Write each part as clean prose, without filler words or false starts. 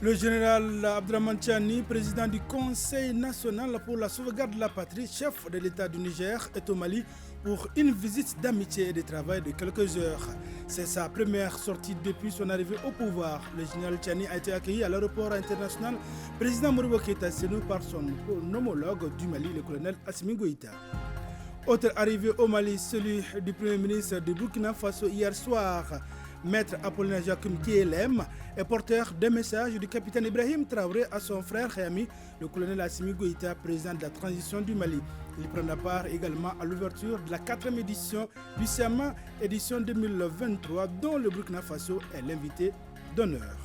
Le général Abdraman Tchani, président du Conseil national pour la sauvegarde de la patrie, chef de l'État du Niger, est au Mali pour une visite d'amitié et de travail de quelques heures. C'est sa première sortie depuis son arrivée au pouvoir. Le général Tchani a été accueilli à l'aéroport international président Modibo Keïta Sénou par son homologue du Mali, le colonel Assimi Goïta. Autre arrivée au Mali, celui du Premier ministre de Burkina Faso hier soir. Maître Apollinaire Jacquem KLM est porteur des messages du capitaine Ibrahim Traoré à son frère et ami, le colonel Assimi Goïta, président de la transition du Mali. Il prendra part également à l'ouverture de la 4e édition du SIAMA, édition 2023, dont le Burkina Faso est l'invité d'honneur.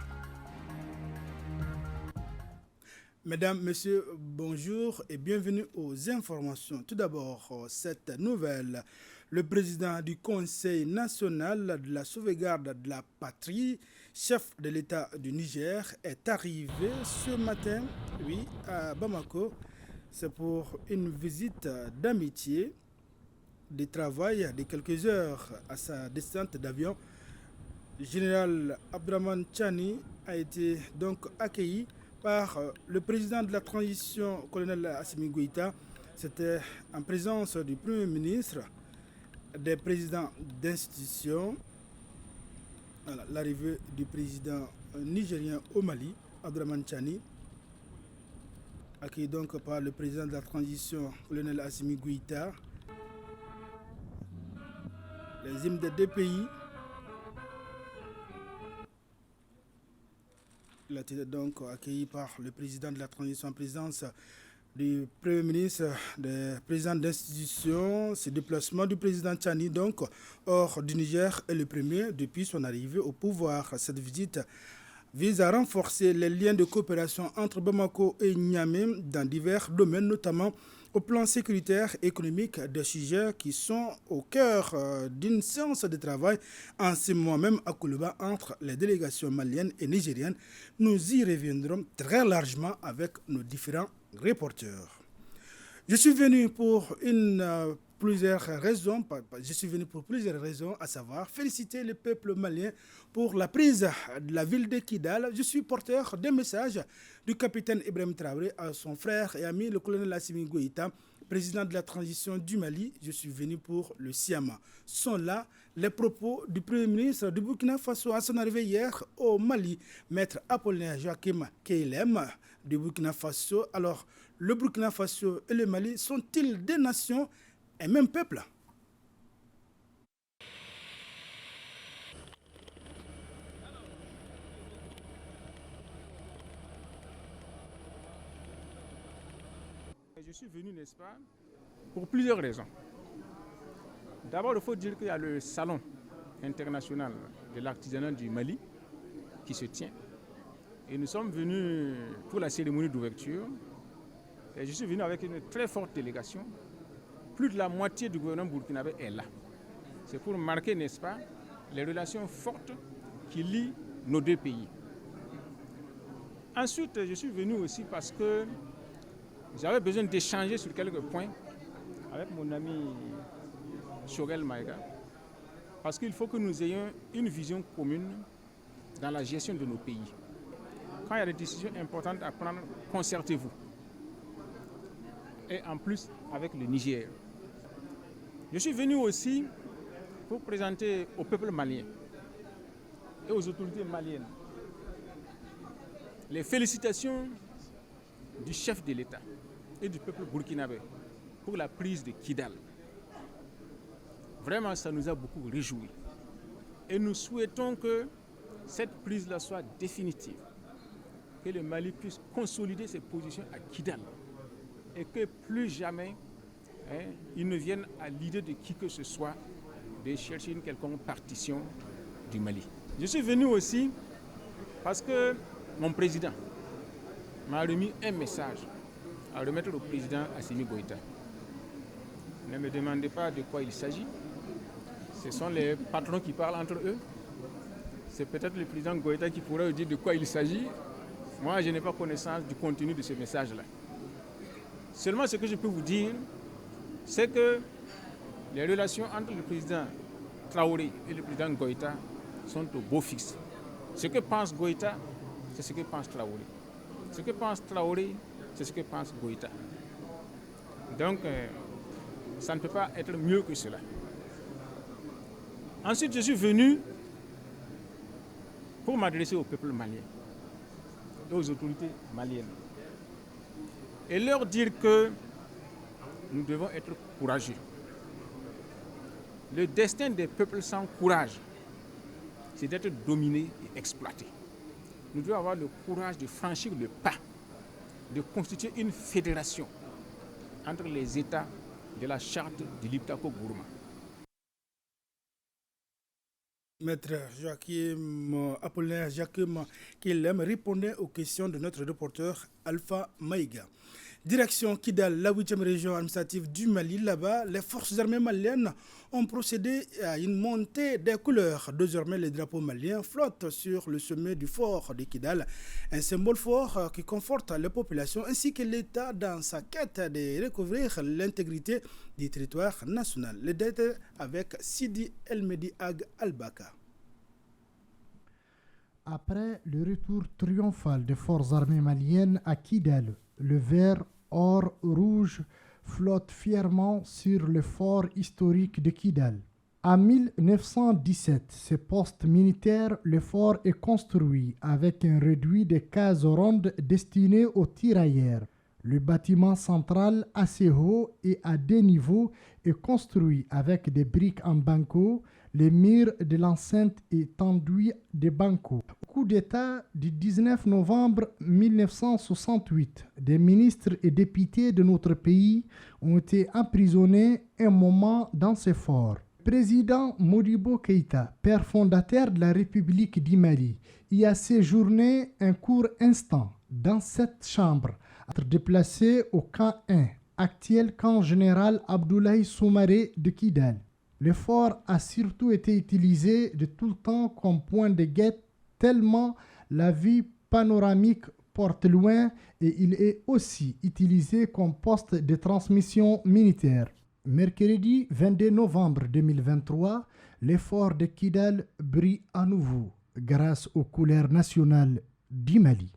Mesdames, Messieurs, bonjour et bienvenue aux informations. Tout d'abord, cette nouvelle. Le président du Conseil national de la sauvegarde de la patrie, chef de l'État du Niger, est arrivé ce matin, à Bamako. C'est pour une visite d'amitié, de travail de quelques heures à sa descente d'avion. Le général Abdraman Tchani a été donc accueilli par le président de la transition, colonel Assimi Goïta. C'était en présence du Premier ministre, des présidents d'institutions. Voilà, l'arrivée du président nigérien au Mali, Abdraman Tchani, accueilli donc par le président de la transition, colonel Assimi Goïta. Les hymnes des deux pays. Il a été donc accueilli par le président de la transition en présence du Premier ministre, des présidents d'institutions. Ce déplacement du président Tchani, donc, hors du Niger, est le premier depuis son arrivée au pouvoir. Cette visite vise à renforcer les liens de coopération entre Bamako et Niamey dans divers domaines, notamment au plan sécuritaire et économique, des sujets qui sont au cœur d'une séance de travail en ce moment même à Koulouba entre les délégations maliennes et nigériennes. Nous y reviendrons très largement avec nos différents reporters. Je suis venu pour plusieurs raisons, à savoir féliciter le peuple malien pour la prise de la ville de Kidal. Je suis porteur d'un message du capitaine Ibrahim Traoré à son frère et ami, le colonel Assimi Goïta, président de la transition du Mali. Je suis venu pour le SIAMA. Sont là les propos du Premier ministre du Burkina Faso à son arrivée hier au Mali, maître Apollinaire Jacquem KLM du Burkina Faso. Alors, le Burkina Faso et le Mali sont-ils des nations et même peuple? Je suis venu, n'est-ce pas, pour plusieurs raisons. D'abord, il faut dire qu'il y a le salon international de l'artisanat du Mali qui se tient. Et nous sommes venus pour la cérémonie d'ouverture. Et je suis venu avec une très forte délégation. Plus de la moitié du gouvernement burkinabé est là. C'est pour marquer, n'est-ce pas, les relations fortes qui lient nos deux pays. Ensuite, je suis venu aussi parce que j'avais besoin d'échanger sur quelques points avec mon ami Chorel Maïga. Parce qu'il faut que nous ayons une vision commune dans la gestion de nos pays. Quand il y a des décisions importantes à prendre, concertez-vous. Et en plus, avec le Niger. Je suis venu aussi pour présenter au peuple malien et aux autorités maliennes les félicitations du chef de l'État et du peuple burkinabé pour la prise de Kidal. Vraiment, ça nous a beaucoup réjouis. Et nous souhaitons que cette prise-là soit définitive, que le Mali puisse consolider ses positions à Kidal et que plus jamais il ne vienne à l'idée de qui que ce soit de chercher une quelconque partition du Mali. Je suis venu aussi parce que mon président m'a remis un message à remettre au président Assimi Goïta. Ne me demandez pas de quoi il s'agit. Ce sont les patrons qui parlent entre eux. C'est peut-être le président Goïta qui pourrait dire de quoi il s'agit. Moi, je n'ai pas connaissance du contenu de ce message-là. Seulement, ce que je peux vous dire, c'est que les relations entre le président Traoré et le président Goïta sont au beau fixe. Ce que pense Goïta, c'est ce que pense Traoré. Ce que pense Traoré, c'est ce que pense Goïta. Donc, ça ne peut pas être mieux que cela. Ensuite, je suis venu pour m'adresser au peuple malien et aux autorités maliennes et leur dire que nous devons être courageux. Le destin des peuples sans courage, c'est d'être dominés et exploités. Nous devons avoir le courage de franchir le pas, de constituer une fédération entre les États de la charte de Liptako-Gourma. Maître Apollinaire Jacquem Kilem répondait aux questions de notre reporter Alpha Maïga. Direction Kidal, la 8e région administrative du Mali. Là-bas, les forces armées maliennes ont procédé à une montée des couleurs. Désormais, les drapeaux maliens flottent sur le sommet du fort de Kidal, un symbole fort qui conforte les populations ainsi que l'État dans sa quête de recouvrir l'intégrité du territoire national. Les détails avec Sidi El-Medi Ag Al-Baka. Après le retour triomphal des forces armées maliennes à Kidal, le vert, or, rouge flotte fièrement sur le fort historique de Kidal. En 1917, ce poste militaire, le fort est construit avec un réduit de cases rondes destinées aux tirailleurs. Le bâtiment central, assez haut et à 2 niveaux, est construit avec des briques en banco. Les murs de l'enceinte est enduit de banco. Au coup d'État du 19 novembre 1968, des ministres et députés de notre pays ont été emprisonnés un moment dans ce fort. Président Modibo Keïta, père fondateur de la République du Mali, y a séjourné un court instant dans cette chambre, être déplacé au camp 1, actuel camp général Abdoulaye Soumaré de Kidal. Le fort a surtout été utilisé de tout le temps comme point de guette tellement la vue panoramique porte loin et il est aussi utilisé comme poste de transmission militaire. Mercredi 22 novembre 2023, le fort de Kidal brille à nouveau grâce aux couleurs nationales du Mali.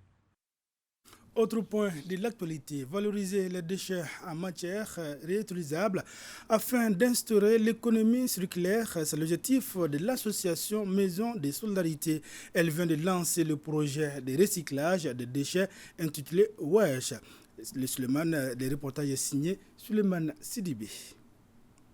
Autre point de l'actualité, valoriser les déchets en matière réutilisable afin d'instaurer l'économie circulaire. C'est l'objectif de l'association Maison des Solidarités. Elle vient de lancer le projet de recyclage des déchets intitulé WESH. Le reportage est signé Suleiman Sidibé.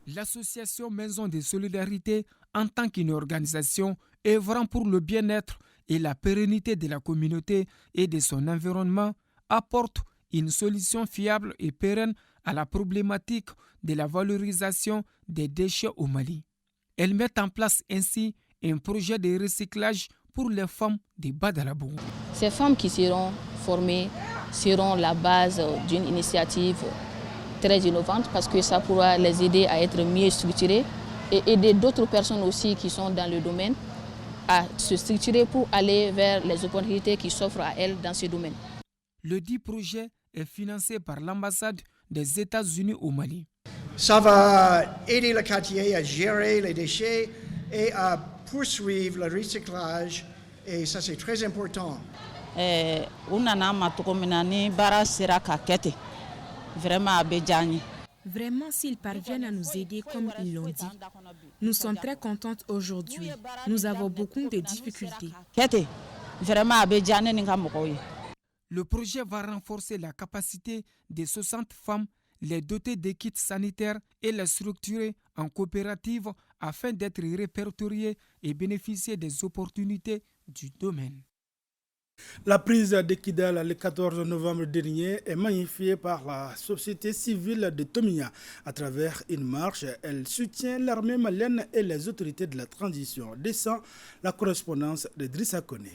L'association Maison des Solidarités, en tant qu'une organisation œuvrant pour le bien-être et la pérennité de la communauté et de son environnement, apporte une solution fiable et pérenne à la problématique de la valorisation des déchets au Mali. Elle met en place ainsi un projet de recyclage pour les femmes de Badalabou. Ces femmes qui seront formées seront la base d'une initiative très innovante parce que ça pourra les aider à être mieux structurées et aider d'autres personnes aussi qui sont dans le domaine à se structurer pour aller vers les opportunités qui s'offrent à elles dans ce domaine. Le dit projet est financé par l'ambassade des États-Unis au Mali. Ça va aider le quartier à gérer les déchets et à poursuivre le recyclage et ça c'est très important. Vraiment, s'ils parviennent à nous aider comme ils l'ont dit, nous sommes très contentes aujourd'hui. Nous avons beaucoup de difficultés. Le projet va renforcer la capacité des 60 femmes, les doter des kits sanitaires et les structurer en coopérative afin d'être répertoriées et bénéficier des opportunités du domaine. La prise de Kidal le 14 novembre dernier est magnifiée par la société civile de Tomia. À travers une marche, elle soutient l'armée malienne et les autorités de la transition. Descend la correspondance de Drissa Koné.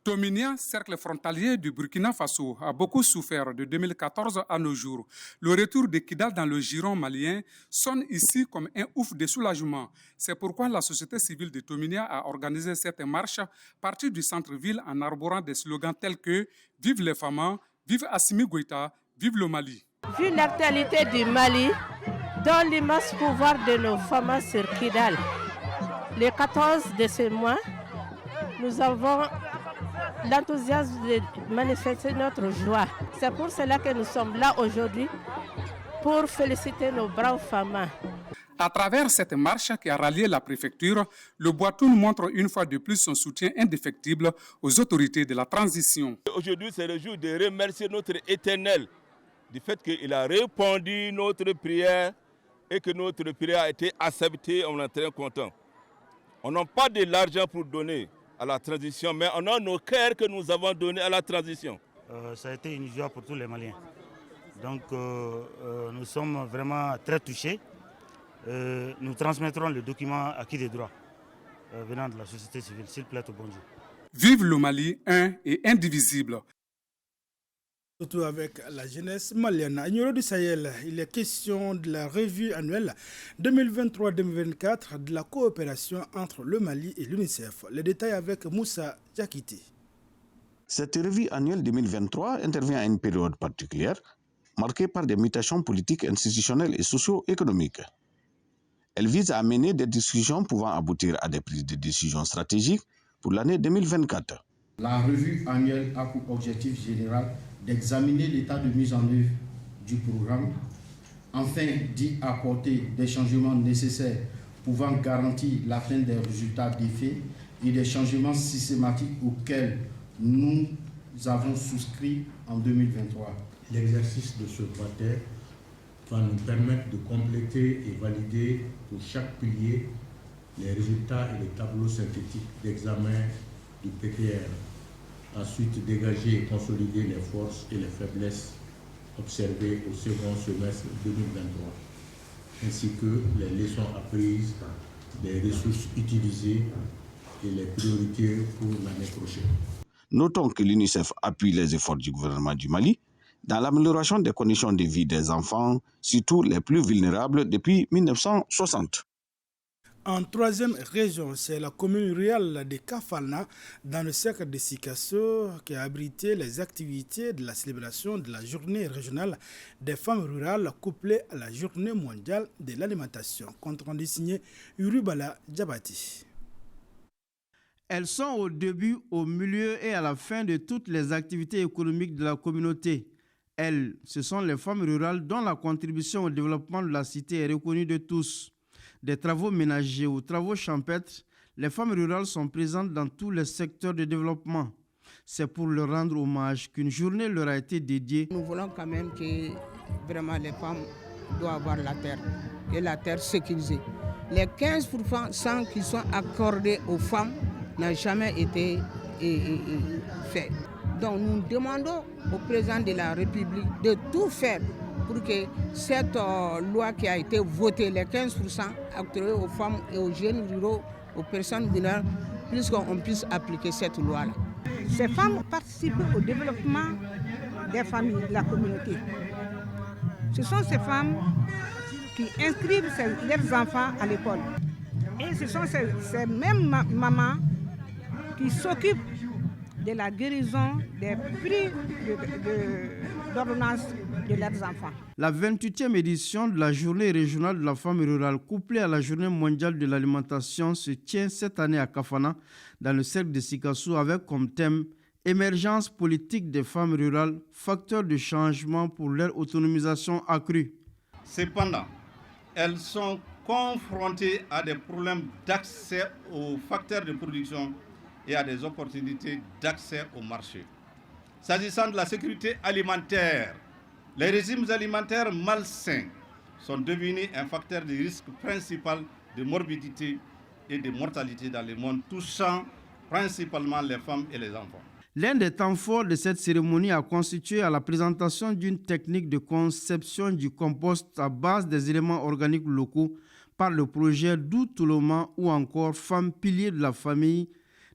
Tominia, cercle frontalier du Burkina Faso, a beaucoup souffert de 2014 à nos jours. Le retour de Kidal dans le giron malien sonne ici comme un ouf de soulagement. C'est pourquoi la société civile de Tominia a organisé cette marche partie du centre-ville en arborant des slogans tels que « Vive les femmes, vive Assimi Goïta, vive le Mali ». Vu l'actualité du Mali, dans l'immense pouvoir de nos femmes sur Kidal, le 14 de ce mois, nous avons l'enthousiasme de manifester notre joie. C'est pour cela que nous sommes là aujourd'hui, pour féliciter nos braves femmes. À travers cette marche qui a rallié la préfecture, le Boitoun montre une fois de plus son soutien indéfectible aux autorités de la transition. Aujourd'hui, c'est le jour de remercier notre Éternel du fait qu'il a répondu notre prière et que notre prière a été acceptée. On est très content. On n'a pas de l'argent pour donner à la transition, mais on a nos cœurs que nous avons donnés à la transition. Ça a été une joie pour tous les Maliens. Donc nous sommes vraiment très touchés. Nous transmettrons le document acquis des droits venant de la société civile, s'il plaît au bon Dieu. Vive le Mali, un et indivisible. Surtout avec la jeunesse malienne. À Nioro du Sahel, il est question de la revue annuelle 2023-2024 de la coopération entre le Mali et l'UNICEF. Les détails avec Moussa Diakité. Cette revue annuelle 2023 intervient à une période particulière, marquée par des mutations politiques, institutionnelles et socio-économiques. Elle vise à amener des discussions pouvant aboutir à des prises de décisions stratégiques pour l'année 2024. La revue annuelle a pour objectif général d'examiner l'état de mise en œuvre du programme, afin d'y apporter des changements nécessaires pouvant garantir l'atteinte des résultats d'effet et des changements systématiques auxquels nous avons souscrit en 2023. L'exercice de ce quartet va nous permettre de compléter et valider pour chaque pilier les résultats et les tableaux synthétiques d'examen du PPR. Ensuite, dégager et consolider les forces et les faiblesses observées au second semestre 2023, ainsi que les leçons apprises, les ressources utilisées et les priorités pour l'année prochaine. Notons que l'UNICEF appuie les efforts du gouvernement du Mali dans l'amélioration des conditions de vie des enfants, surtout les plus vulnérables depuis 1960. En troisième région, c'est la commune rurale de Kafana, dans le cercle de Sikasso, qui a abrité les activités de la célébration de la journée régionale des femmes rurales couplée à la journée mondiale de l'alimentation. Compte rendu signé Urubala Djabati. Elles sont au début, au milieu et à la fin de toutes les activités économiques de la communauté. Elles, ce sont les femmes rurales dont la contribution au développement de la cité est reconnue de tous. Des travaux ménagers aux travaux champêtres, les femmes rurales sont présentes dans tous les secteurs de développement. C'est pour leur rendre hommage qu'une journée leur a été dédiée. Nous voulons quand même que vraiment les femmes doivent avoir la terre et la terre sécurisée. Les 15% qui sont accordés aux femmes n'ont jamais été faits. Donc nous demandons au président de la République de tout faire pour que cette loi qui a été votée, les 15% accordés aux femmes et aux jeunes ruraux, aux personnes vulnérables, puisqu'on puisse appliquer cette loi-là. Ces femmes participent au développement des familles, de la communauté. Ce sont ces femmes qui inscrivent leurs enfants à l'école. Et ce sont ces mêmes mamans qui s'occupent de la guérison des prix d'ordonnance de leurs enfants. La 28e édition de la journée régionale de la femme rurale couplée à la journée mondiale de l'alimentation se tient cette année à Kafana, dans le cercle de Sikasso, avec comme thème « Émergence politique des femmes rurales, facteur de changement pour leur autonomisation accrue ». Cependant, elles sont confrontées à des problèmes d'accès aux facteurs de production et à des opportunités d'accès au marché. S'agissant de la sécurité alimentaire, les régimes alimentaires malsains sont devenus un facteur de risque principal de morbidité et de mortalité dans le monde, touchant principalement les femmes et les enfants. L'un des temps forts de cette cérémonie a constitué à la présentation d'une technique de conception du compost à base des éléments organiques locaux par le projet Doutoloma ou encore Femmes piliers de la famille,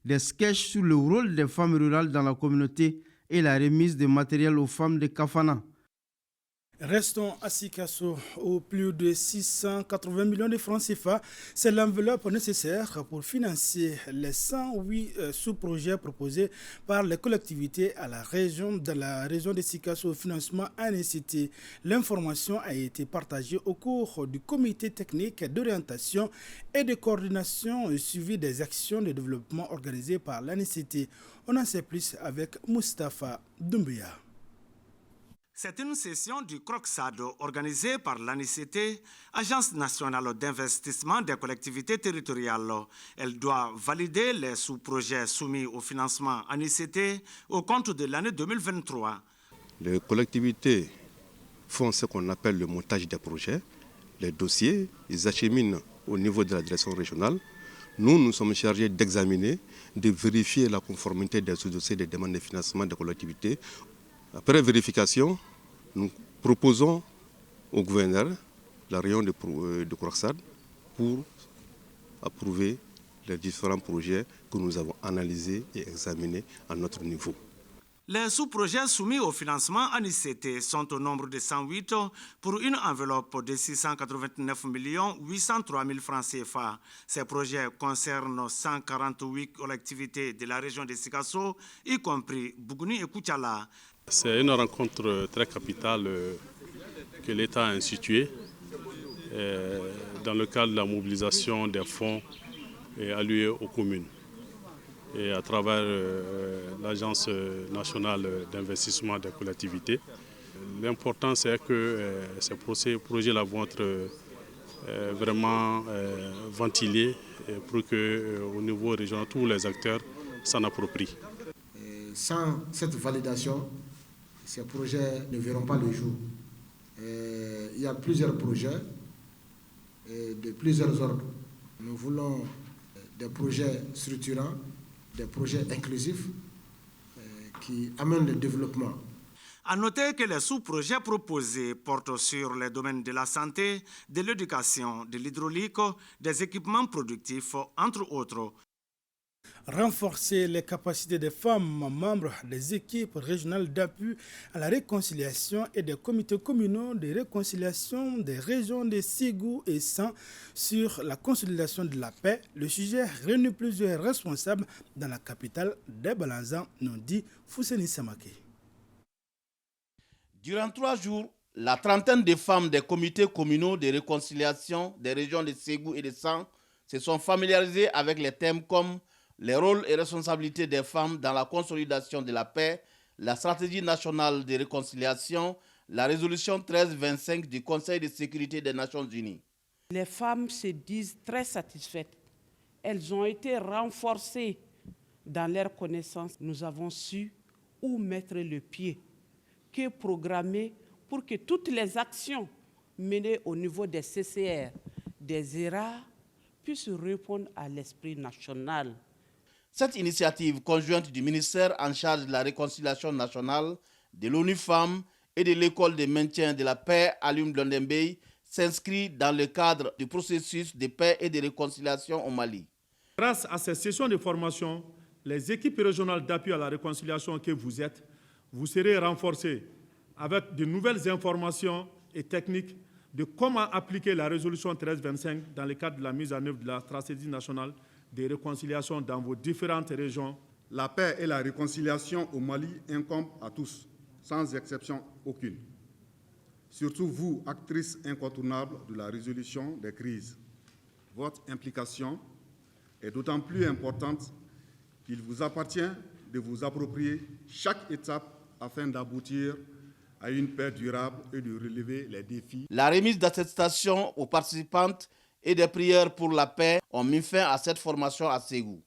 des sketchs sur le rôle des femmes rurales dans la communauté et la remise de matériel aux femmes de Kafana. Restons à Sikasso, au plus de 680 millions de francs CFA. C'est l'enveloppe nécessaire pour financer les 108 sous-projets proposés par les collectivités dans la région de Sikasso au financement ANCT. L'information a été partagée au cours du comité technique d'orientation et de coordination et suivi des actions de développement organisées par l'ANCT. On en sait plus avec Moustapha Doumbia. C'est une session du CROCSAD organisée par l'ANCT, Agence nationale d'investissement des collectivités territoriales. Elle doit valider les sous-projets soumis au financement ANCT au compte de l'année 2023. Les collectivités font ce qu'on appelle le montage des projets. Les dossiers, ils acheminent au niveau de la direction régionale. Nous sommes chargés d'examiner, de vérifier la conformité des sous-dossiers des demandes de financement des collectivités. Après vérification, nous proposons au gouverneur la réunion de CROCSAD pour approuver les différents projets que nous avons analysés et examinés à notre niveau. Les sous-projets soumis au financement ANCT sont au nombre de 108 pour une enveloppe de 689 803 000 francs CFA. Ces projets concernent 148 collectivités de la région de Sikasso, y compris Bougouni et Koutiala. C'est une rencontre très capitale que l'État a instituée dans le cadre de la mobilisation des fonds alloués aux communes. Et à travers l'Agence nationale d'investissement des collectivités. L'important, c'est que ces projets-là vont être vraiment ventilés pour qu'au niveau régional, tous les acteurs s'en approprient. Sans cette validation, ces projets ne verront pas le jour. Il y a plusieurs projets de plusieurs ordres. Nous voulons des projets structurants, des projets inclusifs qui amènent le développement. À noter que les sous-projets proposés portent sur les domaines de la santé, de l'éducation, de l'hydraulique, des équipements productifs, entre autres. Renforcer les capacités des femmes membres des équipes régionales d'appui à la réconciliation et des comités communaux de réconciliation des régions de Ségou et San sur la consolidation de la paix. Le sujet réunit plusieurs responsables dans la capitale des Balanzans, nous dit Fousseni Samake. Durant 3 jours, la trentaine de femmes des comités communaux de réconciliation des régions de Ségou et de San se sont familiarisées avec les thèmes comme les rôles et responsabilités des femmes dans la consolidation de la paix, la stratégie nationale de réconciliation, la résolution 1325 du Conseil de sécurité des Nations Unies. Les femmes se disent très satisfaites. Elles ont été renforcées dans leurs connaissances. Nous avons su où mettre le pied, que programmer pour que toutes les actions menées au niveau des CCR, des ERA, puissent répondre à l'esprit national. Cette initiative conjointe du ministère en charge de la réconciliation nationale, de l'ONU Femmes et de l'école de maintien de la paix à Blondembey s'inscrit dans le cadre du processus de paix et de réconciliation au Mali. Grâce à ces sessions de formation, les équipes régionales d'appui à la réconciliation que vous êtes, vous serez renforcées avec de nouvelles informations et techniques de comment appliquer la résolution 1325 dans le cadre de la mise en œuvre de la stratégie nationale de réconciliation dans vos différentes régions. La paix et la réconciliation au Mali incombent à tous, sans exception aucune. Surtout vous, actrices incontournables de la résolution des crises. Votre implication est d'autant plus importante qu'il vous appartient de vous approprier chaque étape afin d'aboutir à une paix durable et de relever les défis. La remise d'attestations aux participantes et des prières pour la paix ont mis fin à cette formation à Ségou.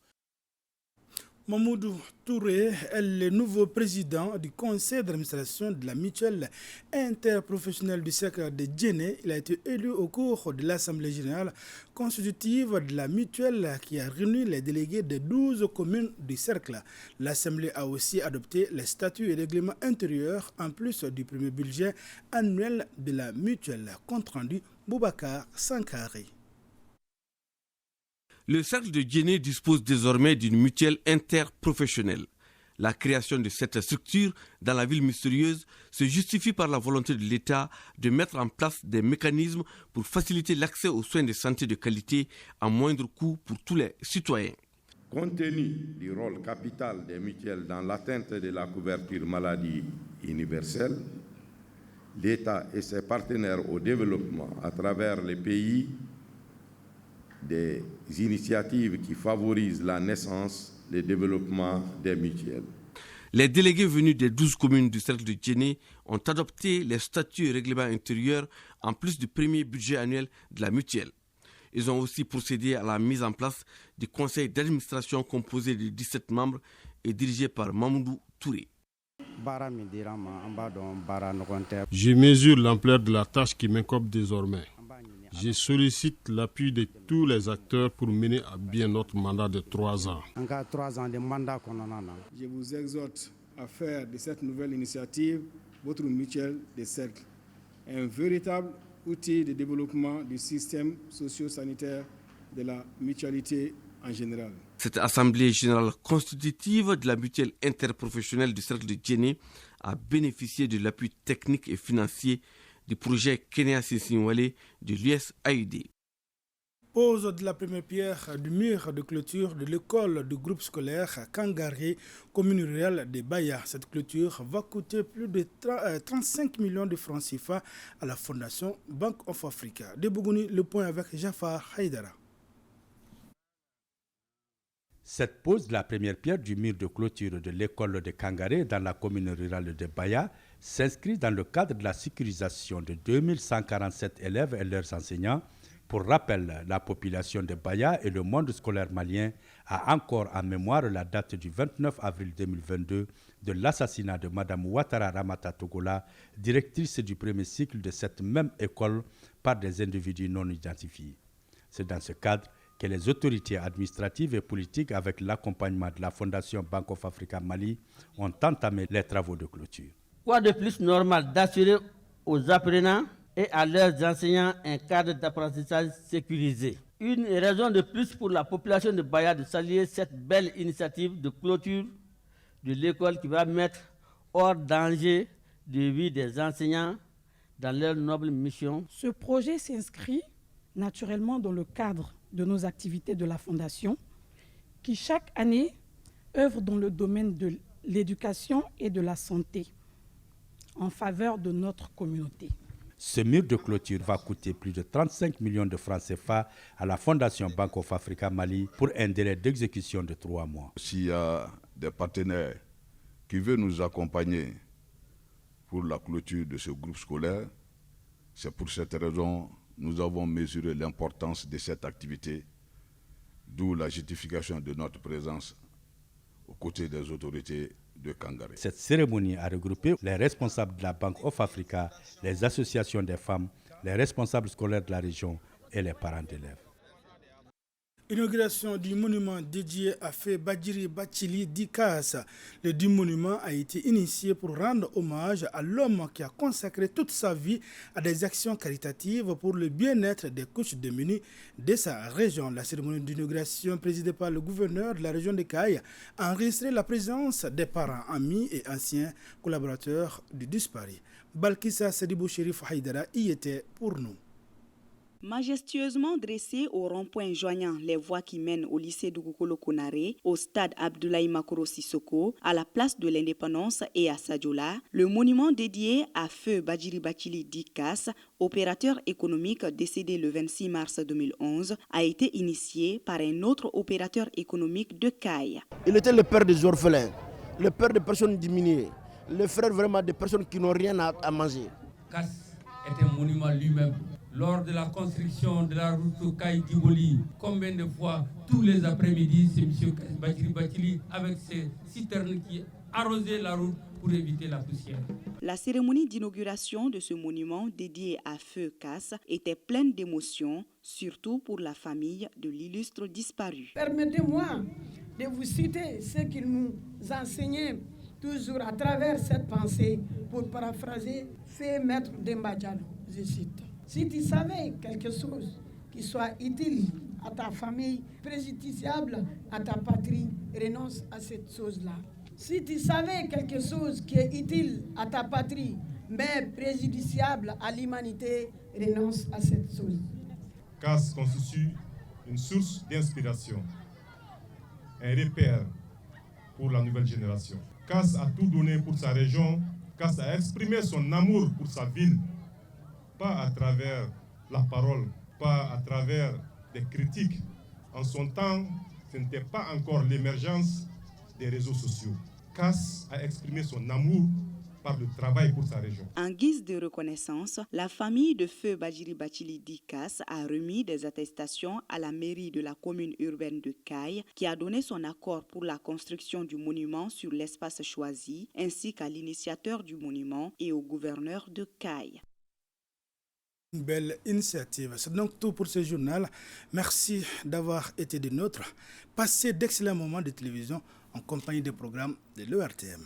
Mamoudou Touré est le nouveau président du conseil d'administration de la mutuelle interprofessionnelle du cercle de Djenné. Il a été élu au cours de l'Assemblée générale constitutive de la mutuelle qui a réuni les délégués de 12 communes du cercle. L'Assemblée a aussi adopté les statuts et règlements intérieurs en plus du premier budget annuel de la mutuelle. Compte rendu Boubacar Sankari. Le cercle de Djenné dispose désormais d'une mutuelle interprofessionnelle. La création de cette structure dans la ville mystérieuse se justifie par la volonté de l'État de mettre en place des mécanismes pour faciliter l'accès aux soins de santé de qualité à moindre coût pour tous les citoyens. Compte tenu du rôle capital des mutuelles dans l'atteinte de la couverture maladie universelle, l'État et ses partenaires au développement à travers les pays des initiatives qui favorisent la naissance, le développement des mutuelles. Les délégués venus des 12 communes du cercle de Djenné ont adopté les statuts et règlements intérieurs en plus du premier budget annuel de la mutuelle. Ils ont aussi procédé à la mise en place du conseil d'administration composé de 17 membres et dirigé par Mamoudou Touré. Je mesure l'ampleur de la tâche qui m'incombe désormais. Je sollicite l'appui de tous les acteurs pour mener à bien notre mandat de 3 ans. Je vous exhorte à faire de cette nouvelle initiative votre mutuelle des cercles, un véritable outil de développement du système socio-sanitaire de la mutualité en général. Cette assemblée générale constitutive de la mutuelle interprofessionnelle du cercle de Djenné a bénéficié de l'appui technique et financier du projet Kenya Sinsinwale de l'USAID. Pose de la première pierre du mur de clôture de l'école du groupe scolaire Kangaré, commune rurale de Baya. Cette clôture va coûter plus de 35 millions de francs CFA à la Fondation Bank of Africa. De Bougouni, le point avec Jafar Haïdara. Cette pose de la première pierre du mur de clôture de l'école de Kangaré dans la commune rurale de Baya s'inscrit dans le cadre de la sécurisation de 2147 élèves et leurs enseignants. Pour rappel, la population de Baya et le monde scolaire malien a encore en mémoire la date du 29 avril 2022 de l'assassinat de Mme Ouattara Ramata Togola, directrice du premier cycle de cette même école, par des individus non identifiés. C'est dans ce cadre que les autorités administratives et politiques, avec l'accompagnement de la Fondation Bank of Africa Mali, ont entamé les travaux de clôture. Quoi de plus normal d'assurer aux apprenants et à leurs enseignants un cadre d'apprentissage sécurisé. Une raison de plus pour la population de Baya de saluer cette belle initiative de clôture de l'école qui va mettre hors danger de vie des enseignants dans leur noble mission. Ce projet s'inscrit naturellement dans le cadre de nos activités de la Fondation qui chaque année œuvre dans le domaine de l'éducation et de la santé en faveur de notre communauté. Ce mur de clôture va coûter plus de 35 millions de francs CFA à la Fondation Bank of Africa Mali pour un délai d'exécution de 3 mois. S'il y a des partenaires qui veulent nous accompagner pour la clôture de ce groupe scolaire, c'est pour cette raison que nous avons mesuré l'importance de cette activité, d'où la justification de notre présence aux côtés des autorités de Kangaré. Cette cérémonie a regroupé les responsables de la Bank of Africa, les associations des femmes, les responsables scolaires de la région et les parents d'élèves. Inauguration du monument dédié à Feu Badjiri Bathily Dikas. Le dit monument a été initié pour rendre hommage à l'homme qui a consacré toute sa vie à des actions caritatives pour le bien-être des couches démunies de sa région. La cérémonie d'inauguration présidée par le gouverneur de la région de Kaï a enregistré la présence des parents, amis et anciens collaborateurs du disparu. Balkissa Sedibou Chérif Haïdara y était pour nous. Majestueusement dressé au rond-point joignant les voies qui mènent au lycée Dugukolo Konaré, au stade Abdoulaye Makoro Sissoko, à la place de l'Indépendance et à Sadiola, le monument dédié à Feu Badjiri Bathily Dikas, opérateur économique décédé le 26 mars 2011, a été initié par un autre opérateur économique de Kaï. Il était le père des orphelins, le père des personnes diminuées, le frère vraiment des personnes qui n'ont rien à manger. Kas est un monument lui-même. Lors de la construction de la route Kaï-Diboli, combien de fois, tous les après-midi, c'est M. Badjiri Bathily avec ses citernes qui arrosaient la route pour éviter la poussière. La cérémonie d'inauguration de ce monument dédié à Feu Kas était pleine d'émotions, surtout pour la famille de l'illustre disparu. Permettez-moi de vous citer ce qu'il nous enseignait toujours à travers cette pensée, pour paraphraser Feu Maître Demba Diallo, je cite. Si tu savais quelque chose qui soit utile à ta famille, préjudiciable à ta patrie, renonce à cette chose-là. Si tu savais quelque chose qui est utile à ta patrie, mais préjudiciable à l'humanité, renonce à cette chose. CAS constitue une source d'inspiration, un repère pour la nouvelle génération. CAS a tout donné pour sa région, CAS a exprimé son amour pour sa ville, pas à travers la parole, pas à travers des critiques. En son temps, ce n'était pas encore l'émergence des réseaux sociaux. CAS a exprimé son amour par le travail pour sa région. En guise de reconnaissance, la famille de feu Badjiri Bathily dit CAS a remis des attestations à la mairie de la commune urbaine de Kayes qui a donné son accord pour la construction du monument sur l'espace choisi, ainsi qu'à l'initiateur du monument et au gouverneur de Kayes. Une belle initiative. C'est donc tout pour ce journal. Merci d'avoir été des nôtres. Passez d'excellents moments de télévision en compagnie des programmes de l'ERTM.